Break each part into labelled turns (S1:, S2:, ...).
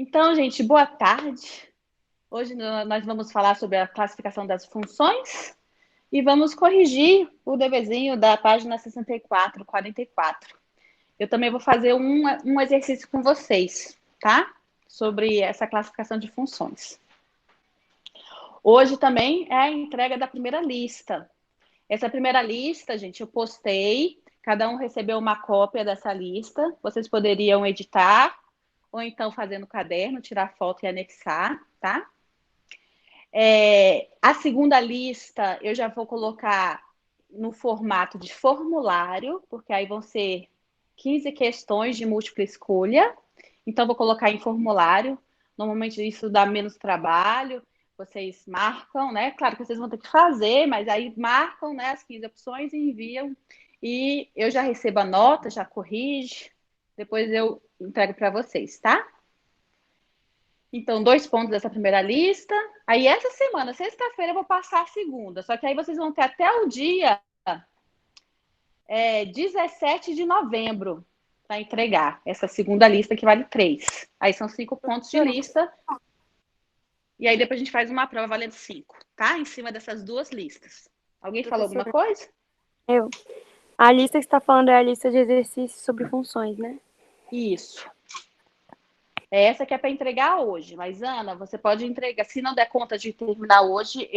S1: Então, gente, boa tarde. Hoje nós vamos falar sobre a classificação das funções e vamos corrigir o deverzinho da página 64, 44. Eu também vou fazer um exercício com vocês, tá? Sobre essa classificação de funções. Hoje também é a entrega da primeira lista. Essa primeira lista, gente, eu postei. Cada um recebeu uma cópia dessa lista. Vocês poderiam editar ou então fazer no caderno, tirar foto e anexar, tá? A segunda lista eu já vou colocar no formato de formulário, porque aí vão ser 15 questões de múltipla escolha. Então, vou colocar em formulário. Normalmente isso dá menos trabalho. Vocês marcam, né? Claro que vocês vão ter que fazer, mas aí marcam, né, as 15 opções e enviam. E eu já recebo a nota, já corrige. Depois eu entrego para vocês, tá? Então, 2 pontos dessa primeira lista. Aí, essa semana, sexta-feira, eu vou passar a segunda. Só que aí vocês vão ter até o dia 17 de novembro para entregar essa segunda lista, que vale 3. Aí são 5 pontos de lista. E aí depois a gente faz uma prova valendo 5, tá? Em cima dessas duas listas. Alguém falou alguma coisa?
S2: Eu. A lista que você está falando é a lista de exercícios sobre funções, né?
S1: Isso. É essa que é para entregar hoje. Mas, Ana, você pode entregar. Se não der conta de terminar hoje,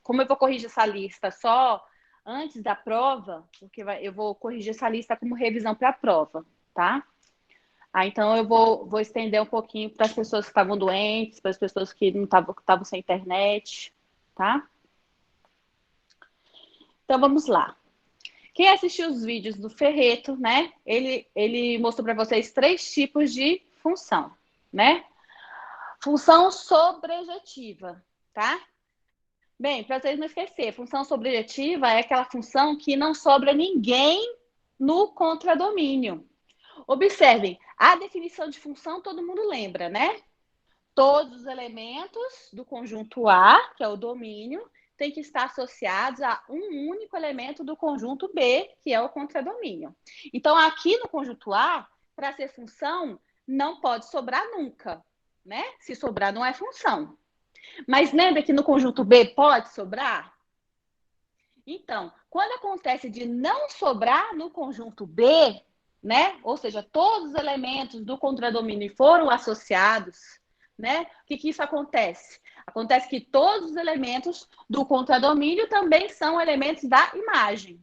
S1: como eu vou corrigir essa lista só antes da prova, porque eu vou corrigir essa lista como revisão para a prova, tá? Então eu vou estender um pouquinho para as pessoas que estavam doentes, para as pessoas que não estavam sem internet, tá? Então vamos lá. Quem assistiu os vídeos do Ferreto, né? Ele mostrou para vocês 3 tipos de função, né? Função sobrejetiva, tá? Bem, para vocês não esquecer, função sobrejetiva é aquela função que não sobra ninguém no contradomínio. Observem, a definição de função todo mundo lembra, né? Todos os elementos do conjunto A, que é o domínio, têm que estar associados a um único elemento do conjunto B, que é o contradomínio. Então, aqui no conjunto A, para ser função, não pode sobrar nunca, né? Se sobrar, não é função. Mas lembra que no conjunto B pode sobrar? Então, quando acontece de não sobrar no conjunto B, né? Ou seja, todos os elementos do contradomínio foram associados, né? O que isso acontece? Acontece que todos os elementos do contradomínio também são elementos da imagem.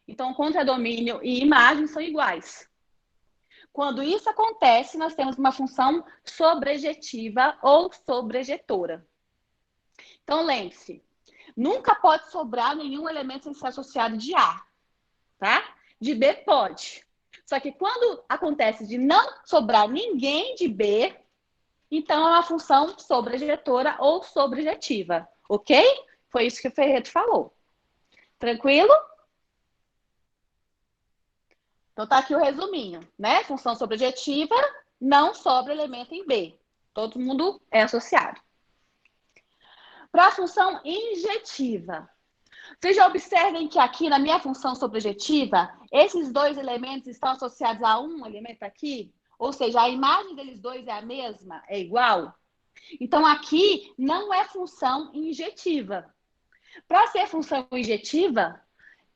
S1: Então, contradomínio e imagem são iguais. Quando isso acontece, nós temos uma função sobrejetiva ou sobrejetora. Então, lembre-se, nunca pode sobrar nenhum elemento sem ser associado de A, tá? De B pode. Só que quando acontece de não sobrar ninguém de B, então é uma função sobrejetora ou sobrejetiva, ok? Foi isso que o Ferreto falou. Tranquilo? Então tá aqui o resuminho, né? Função sobrejetiva, não sobra elemento em B. Todo mundo é associado. Para a função injetiva, vocês já observem que aqui na minha função sobrejetiva, esses 2 elementos estão associados a um elemento aqui? Ou seja, a imagem deles 2 é a mesma? É igual? Então, aqui não é função injetiva. Para ser função injetiva,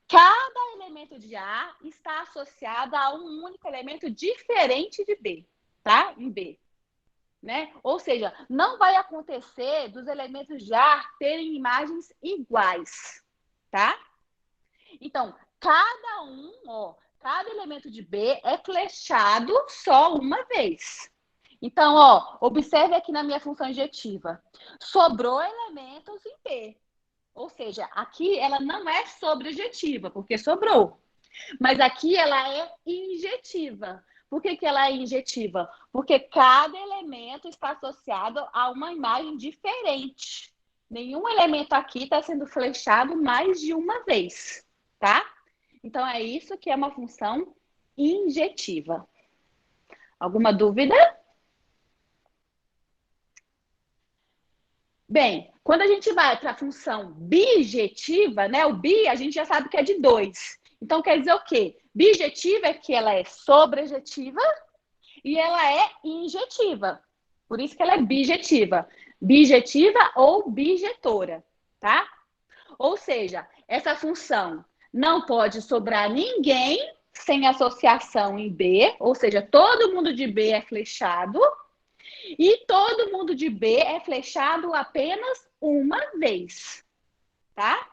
S1: cada elemento de A está associado a um único elemento diferente de B, tá? Em B. Né? Ou seja, não vai acontecer dos elementos de A terem imagens iguais, tá? Então, cada elemento de B é flechado só uma vez. Então, observe aqui na minha função injetiva. Sobrou elementos em B. Ou seja, aqui ela não é sobrejetiva, porque sobrou. Mas aqui ela é injetiva. Por que ela é injetiva? Porque cada elemento está associado a uma imagem diferente. Nenhum elemento aqui está sendo flechado mais de uma vez, tá? Então, é isso que é uma função injetiva. Alguma dúvida? Bem, quando a gente vai para a função bijetiva, né? O bi a gente já sabe que é de 2. Então, quer dizer o quê? Bijetiva é que ela é sobrejetiva e ela é injetiva. Por isso que ela é bijetiva. Bijetiva ou bijetora, tá? Ou seja, essa função não pode sobrar ninguém sem associação em B, ou seja, todo mundo de B é flechado e todo mundo de B é flechado apenas uma vez, tá?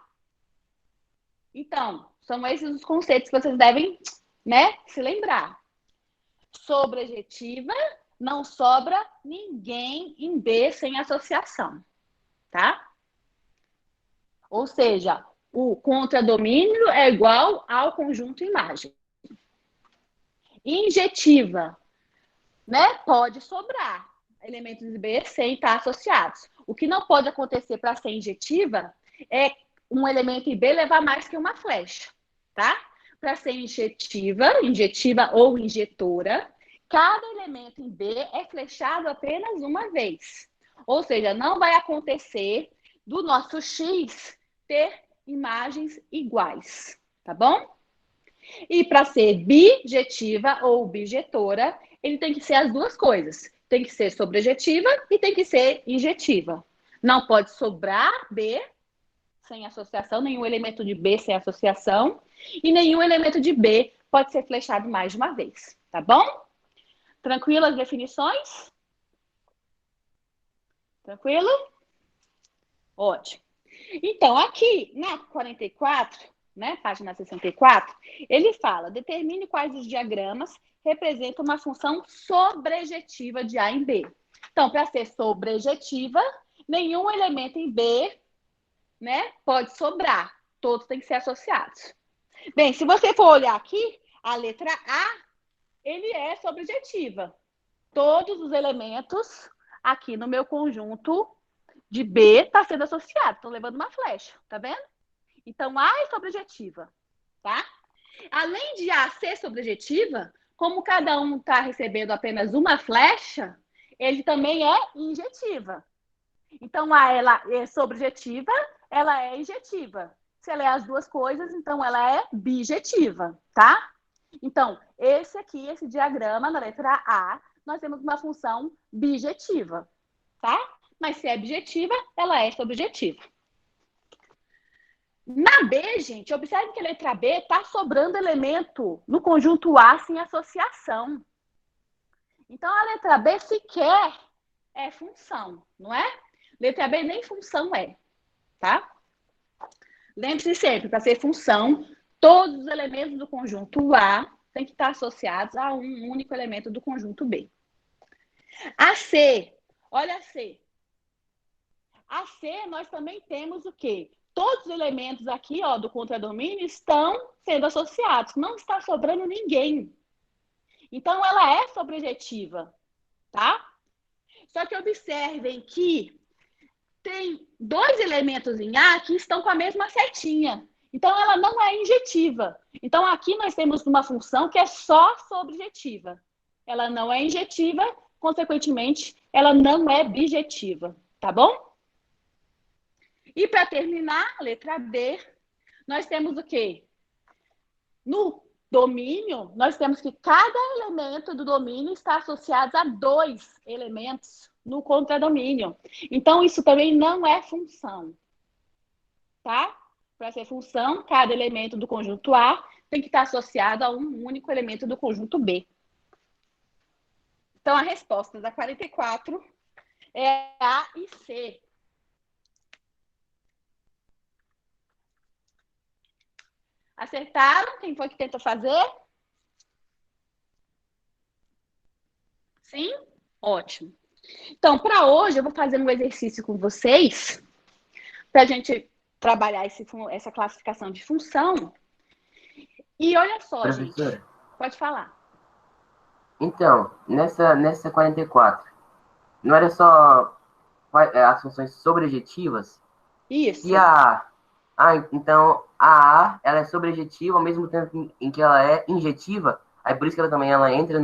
S1: Então, são esses os conceitos que vocês devem, né, se lembrar. Sobrejetiva, não sobra ninguém em B sem associação, tá? Ou seja, o contradomínio é igual ao conjunto imagem. Injetiva, né? Pode sobrar elementos de B sem estar associados. O que não pode acontecer para ser injetiva é um elemento em B levar mais que uma flecha, tá? Para ser injetiva ou injetora, cada elemento em B é flechado apenas uma vez. Ou seja, não vai acontecer do nosso X ter imagens iguais, tá bom? E para ser bijetiva ou bijetora, ele tem que ser as duas coisas. Tem que ser sobrejetiva e tem que ser injetiva. Não pode sobrar B sem associação, nenhum elemento de B sem associação, e nenhum elemento de B pode ser flechado mais de uma vez, tá bom? Tranquilo as definições? Tranquilo? Ótimo. Então, aqui na 44, né, página 64, ele fala: determine quais os diagramas representam uma função sobrejetiva de A em B. Então, para ser sobrejetiva, nenhum elemento em B, né, pode sobrar. Todos têm que ser associados. Bem, se você for olhar aqui, a letra A, ele é sobrejetiva. Todos os elementos aqui no meu conjunto de B está sendo associado. Estou levando uma flecha, tá vendo? Então, A é sobrejetiva, tá? Além de A ser sobrejetiva, como cada um está recebendo apenas uma flecha, ele também é injetiva. Então, A ela é sobrejetiva, ela é injetiva. Se ela é as duas coisas, então ela é bijetiva, tá? Então, esse diagrama, na letra A, nós temos uma função bijetiva, tá? Mas se é bijetiva, ela é sobrejetiva. Na B, gente, observe que a letra B está sobrando elemento no conjunto A sem associação. Então, a letra B sequer é função, não é? Letra B nem função é, tá? Lembre-se sempre, para ser função, todos os elementos do conjunto A têm que estar associados a um único elemento do conjunto B. A C, olha a C. A C, nós também temos o quê? Todos os elementos aqui, ó, do contradomínio estão sendo associados. Não está sobrando ninguém. Então, ela é sobrejetiva, tá? Só que observem que tem dois elementos em A que estão com a mesma setinha. Então, ela não é injetiva. Então, aqui nós temos uma função que é só sobrejetiva. Ela não é injetiva, consequentemente, ela não é bijetiva, tá bom? E para terminar, a letra D, nós temos o quê? No domínio, nós temos que cada elemento do domínio está associado a dois elementos no contradomínio. Então, isso também não é função, tá? Para ser função, cada elemento do conjunto A tem que estar associado a um único elemento do conjunto B. Então, a resposta da 44 é A e C. Acertaram? Quem foi que tentou fazer? Sim? Ótimo. Então, para hoje, eu vou fazer um exercício com vocês para a gente trabalhar essa classificação de função. E olha só,
S3: Professora,
S1: gente. Pode falar.
S3: então, nessa 44, não era só as funções sobrejetivas?
S1: Isso.
S3: E então, a A, ela é sobrejetiva ao mesmo tempo em que ela é injetiva, aí por isso que ela entra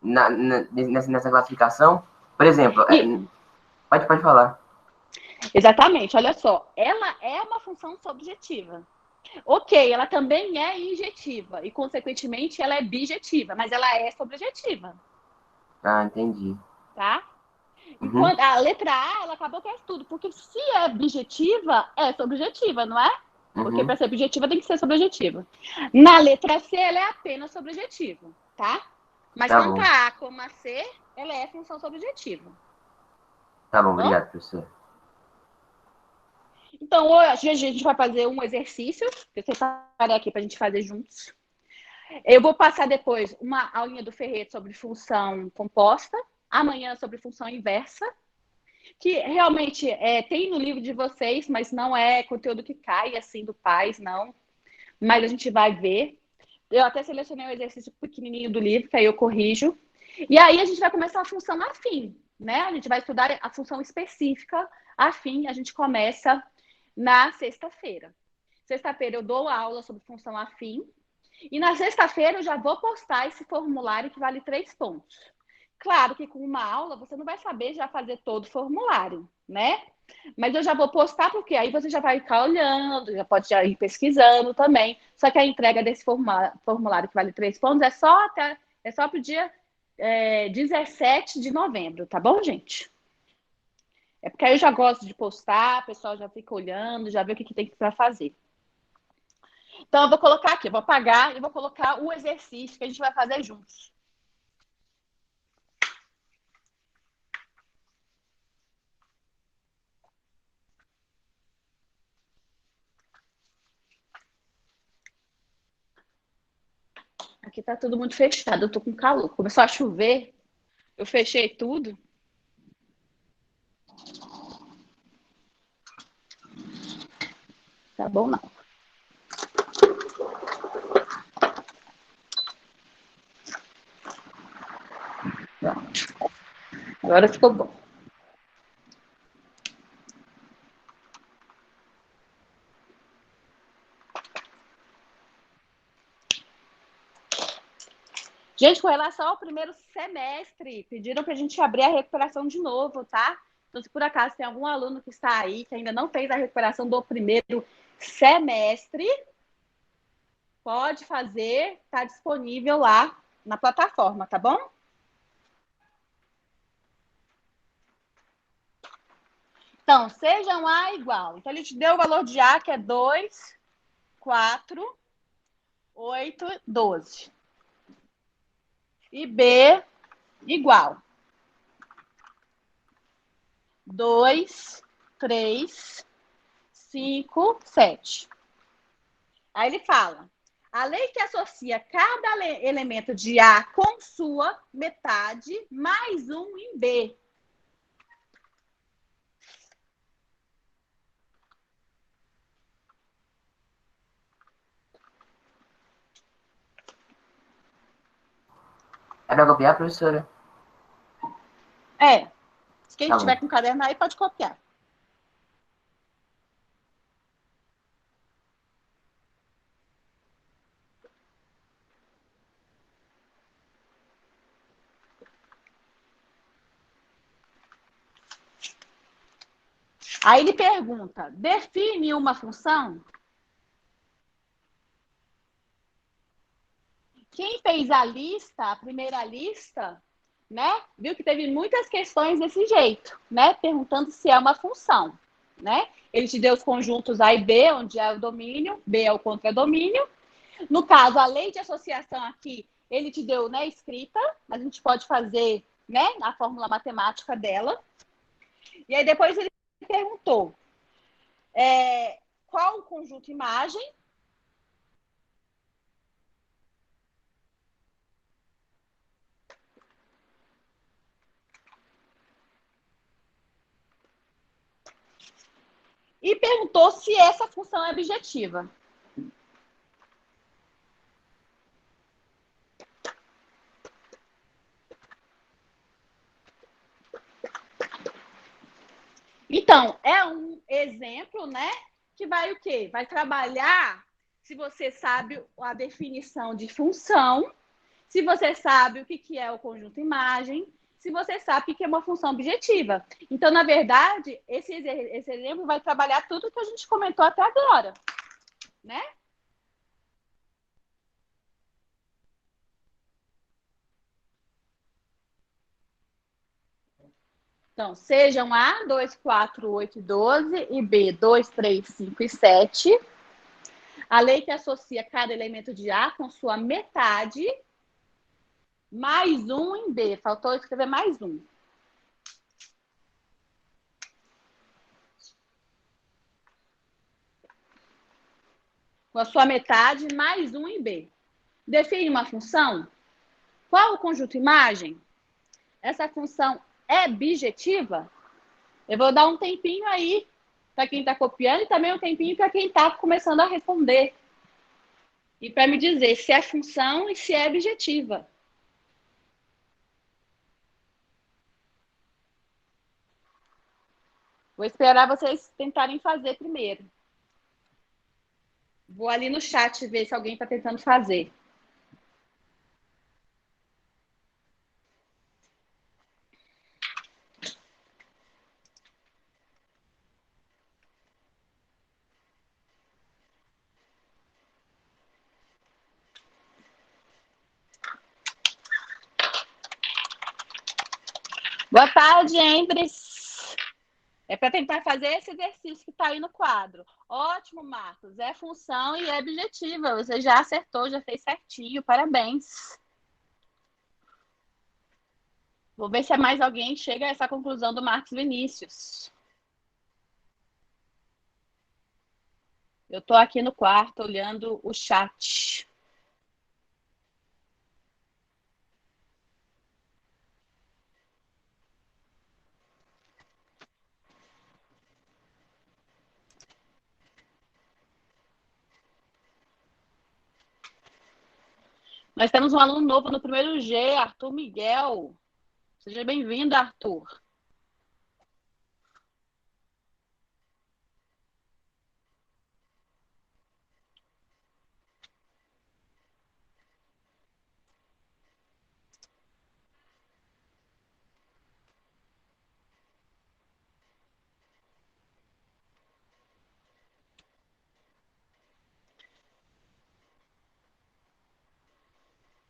S3: nessa classificação? Por exemplo, pode falar.
S1: Exatamente, olha só. Ela é uma função sobrejetiva. Ok, ela também é injetiva e, consequentemente, ela é bijetiva, mas ela é sobrejetiva.
S3: Ah, entendi. Uhum.
S1: Enquanto a letra A, ela acabou que é tudo, porque se é objetiva, é subjetiva, não é? Porque para
S3: Uhum.
S1: ser objetiva tem que ser subjetiva. Na letra C, ela é apenas subjetiva, tá? Mas
S3: Tá
S1: tanto
S3: bom.
S1: a A como a C, ela é função subjetiva.
S3: Tá bom,
S1: Bom?
S3: obrigado, professor.
S1: Então, hoje a gente vai fazer um exercício, que eu separei aqui para a gente fazer juntos. Eu vou passar depois uma aulinha do Ferreto sobre função composta, amanhã sobre função inversa, que realmente tem no livro de vocês, mas não é conteúdo que cai assim do Paz, não. Mas a gente vai ver. Eu até selecionei um exercício pequenininho do livro, que aí eu corrijo. E aí a gente vai começar a função afim, né? A gente vai estudar a função específica afim. A gente começa na sexta-feira. Sexta-feira eu dou aula sobre função afim. E na sexta-feira eu já vou postar esse formulário que vale 3 pontos. Claro que com uma aula você não vai saber já fazer todo o formulário, né? Mas eu já vou postar porque aí você já vai ficar olhando, já pode já ir pesquisando também. Só que a entrega desse formulário que vale 3 pontos é só para o dia 17 de novembro, tá bom, gente? É porque aí eu já gosto de postar, o pessoal já fica olhando, já vê o que tem para fazer. Então, eu vou colocar aqui, eu vou apagar e vou colocar o exercício que a gente vai fazer juntos. Aqui tá tudo muito fechado, eu tô com calor. Começou a chover, eu fechei tudo. Tá bom, não. Pronto. Agora ficou bom. Gente, com relação ao primeiro semestre, pediram para a gente abrir a recuperação de novo, tá? Então, se por acaso tem algum aluno que está aí que ainda não fez a recuperação do primeiro semestre, pode fazer, está disponível lá na plataforma, tá bom? Então, sejam A igual. Então, ele te deu o valor de A, que é 2, 4, 8, 12. E B igual. 2, 3, 5, 7. Aí ele fala: a lei que associa cada elemento de A com sua metade mais um em B.
S3: É pra copiar, professora?
S1: Quem
S3: Tá
S1: tiver
S3: bom.
S1: com caderno aí pode copiar. Aí ele pergunta: define uma função. Quem fez a lista, a primeira lista, né, viu que teve muitas questões desse jeito, né, perguntando se é uma função, né? Ele te deu os conjuntos A e B, onde é o domínio, B é o contradomínio. No caso, a lei de associação aqui, ele te deu, né, escrita, mas a gente pode fazer, né, a fórmula matemática dela. E aí depois ele perguntou qual o conjunto imagem. E perguntou se essa função é objetiva. Então, é um exemplo, né? Que vai o quê? Vai trabalhar se você sabe a definição de função, se você sabe o que é o conjunto imagem, se você sabe o que é uma função objetiva. Então, na verdade, esse exemplo vai trabalhar tudo que a gente comentou até agora, né? Então, sejam A, 2, 4, 8 e 12 e B, 2, 3, 5 e 7. A lei que associa cada elemento de A com sua metade, mais um em B. Faltou escrever mais um. Com a sua metade, mais um em B. Define uma função. Qual o conjunto imagem? Essa função é bijetiva? Eu vou dar um tempinho aí para quem está copiando e também um tempinho para quem está começando a responder. E para me dizer se é função e se é bijetiva. Vou esperar vocês tentarem fazer primeiro. Vou ali no chat ver se alguém está tentando fazer. Boa tarde, Embres. É para tentar fazer esse exercício que está aí no quadro. Ótimo, Marcos. É função e é objetiva. Você já acertou, já fez certinho. Parabéns. Vou ver se mais alguém chega a essa conclusão do Marcos Vinícius. Eu estou aqui no quarto olhando o chat. Nós temos um aluno novo no primeiro G, Arthur Miguel. Seja bem-vindo, Arthur.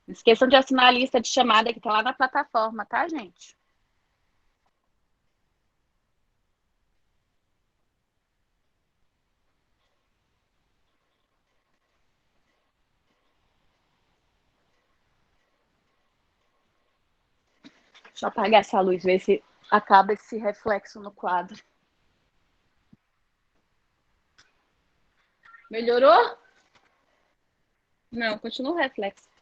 S1: Não esqueçam de assinar a lista de chamada que está lá na plataforma, tá, gente? Deixa eu apagar essa luz, ver se acaba esse reflexo no quadro. Melhorou? Não, continua o reflexo.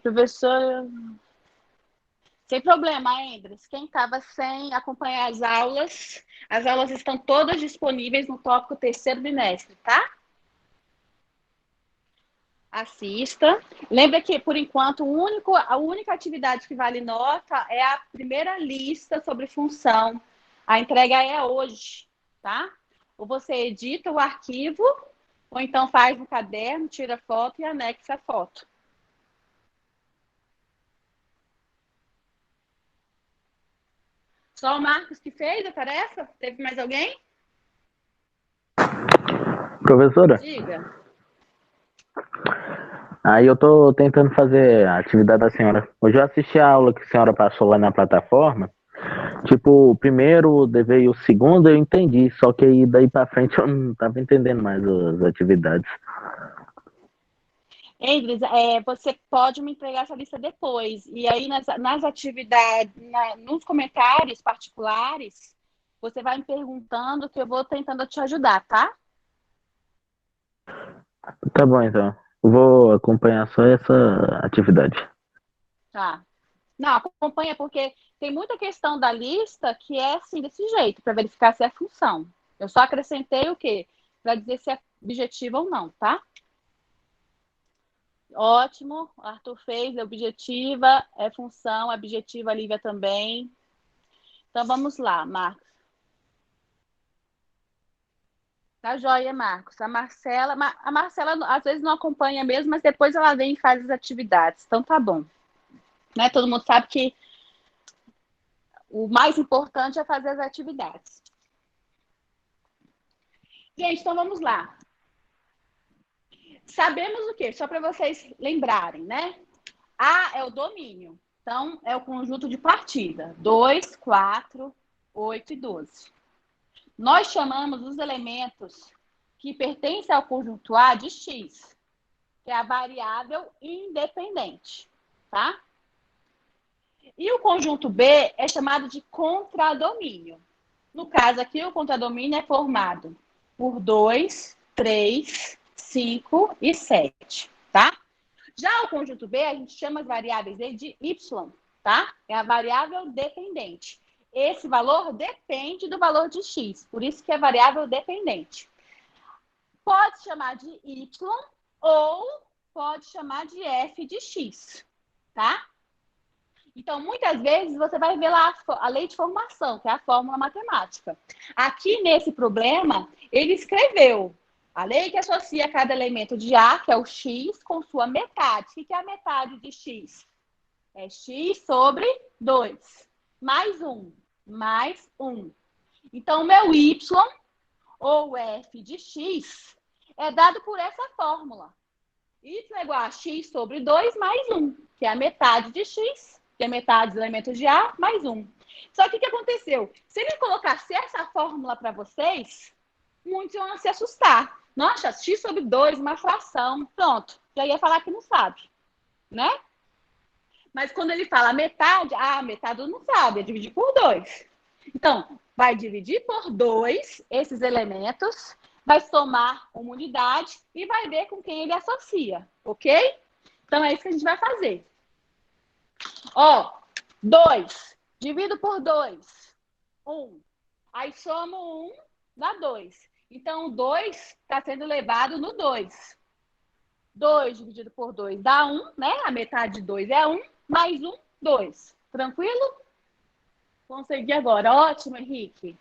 S1: Professor... Sem problema, Andres. Quem estava sem acompanhar as aulas estão todas disponíveis no tópico terceiro bimestre, tá? Assista. Lembra que, por enquanto, a única atividade que vale nota é a primeira lista sobre função. A entrega é hoje, tá? Ou você edita o arquivo, ou então faz no caderno, tira foto e anexa a foto. Só o Marcos que fez a tarefa? Teve mais alguém?
S4: Professora?
S1: Diga.
S4: Aí eu tô tentando fazer a atividade da senhora. Hoje eu assisti a aula que a senhora passou lá na plataforma. Tipo, o primeiro, o dever e o segundo eu entendi, só que aí daí pra frente eu não tava entendendo mais as atividades.
S1: Andres, você pode me entregar essa lista depois. E aí, nas atividades, nos comentários particulares, você vai me perguntando que eu vou tentando te ajudar, tá?
S4: Tá bom, então. Eu vou acompanhar só essa atividade.
S1: Tá. Não, acompanha, porque tem muita questão da lista que é assim, desse jeito, para verificar se é função. Eu só acrescentei o quê? Para dizer se é objetivo ou não, tá? Ótimo, Arthur fez, é objetiva, é função, é objetiva, a Lívia também. Então, vamos lá, Marcos. Tá joia, Marcos. A Marcela às vezes não acompanha mesmo, mas depois ela vem e faz as atividades. Então, tá bom. Né? Todo mundo sabe que o mais importante é fazer as atividades. Gente, então vamos lá. Sabemos o quê? Só para vocês lembrarem, né? A é o domínio. Então, é o conjunto de partida. 2, 4, 8 e 12. Nós chamamos os elementos que pertencem ao conjunto A de X, que é a variável independente, tá? E o conjunto B é chamado de contradomínio. No caso aqui, o contradomínio é formado por 2, 3, 5 e 7, tá? Já o conjunto B, a gente chama as variáveis de Y, tá? É a variável dependente. Esse valor depende do valor de X, por isso que é variável dependente. Pode chamar de Y ou pode chamar de F de X, tá? Então, muitas vezes, você vai ver lá a lei de formação, que é a fórmula matemática. Aqui, nesse problema, ele escreveu a lei que associa cada elemento de A, que é o X, com sua metade. O que é a metade de X? É X sobre 2. Mais 1. Mais 1. Então, o meu Y, ou F de X, é dado por essa fórmula. Y é igual a X sobre 2 mais 1, que é a metade de X, que é metade dos elementos de A, mais 1. Só que o que aconteceu? Se ele colocasse essa fórmula para vocês, muitos iam se assustar. Nossa, X sobre 2, uma fração. Pronto, já ia falar que não sabe, né? Mas quando ele fala metade, metade não sabe, é dividir por 2. Então, vai dividir por 2 esses elementos, vai somar uma unidade e vai ver com quem ele associa, ok? Então, é isso que a gente vai fazer. Ó, 2, divido por 2, 1. Aí somo 1, dá 2. Então, o 2 está sendo levado no 2. 2 dividido por 2 dá 1, né? A metade de 2 é 1, mais 1, 2. Tranquilo? Consegui agora. Ótimo, Henrique.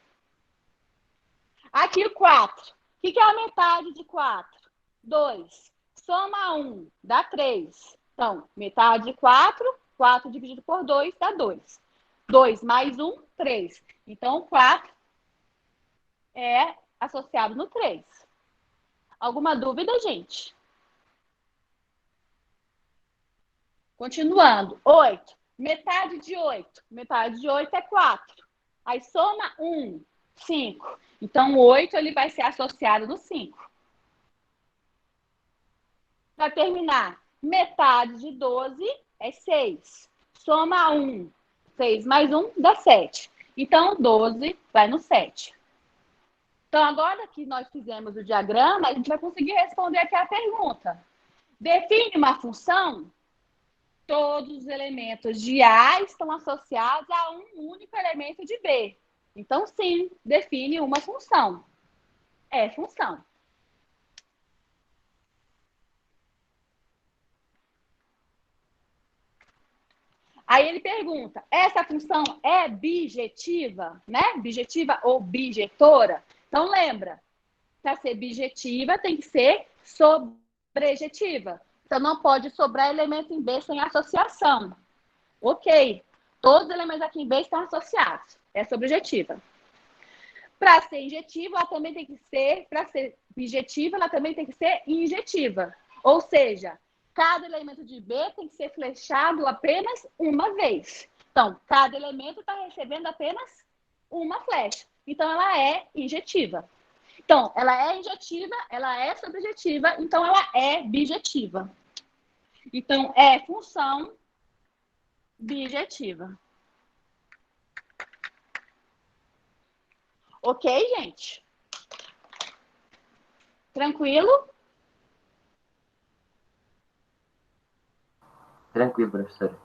S1: Aqui o 4. O que é a metade de 4? 2. Soma 1, dá 3. Então, metade de 4, 4 dividido por 2 dá 2. 2 mais 1, 3. Então, 4 é associado no 3. Alguma dúvida, gente? Continuando. 8. Metade de 8. Metade de 8 é 4. Aí soma 1, 5. Então, o 8 ele vai ser associado no 5. Para terminar, metade de 12 é 6. Soma 1. 6 mais 1 dá 7. Então, 12 vai no 7. Então, agora que nós fizemos o diagrama, a gente vai conseguir responder aqui a pergunta. Define uma função. Todos os elementos de A estão associados a um único elemento de B. Então, sim, define uma função. É função. Aí ele pergunta, essa função é bijetiva, né? Bijetiva ou bijetora? Então, lembra, para ser bijetiva tem que ser sobrejetiva. Então, não pode sobrar elemento em B sem associação. Ok. Todos os elementos aqui em B estão associados. É sobrejetiva. Para ser injetiva, ela também tem que ser, para ser bijetiva, ela também tem que ser injetiva. Ou seja, cada elemento de B tem que ser flechado apenas uma vez. Então, cada elemento está recebendo apenas uma flecha. Então, ela é injetiva. Então, ela é injetiva, ela é sobrejetiva, então ela é bijetiva. Então, é função bijetiva. Ok, gente? Tranquilo?
S3: Tranquilo, professora.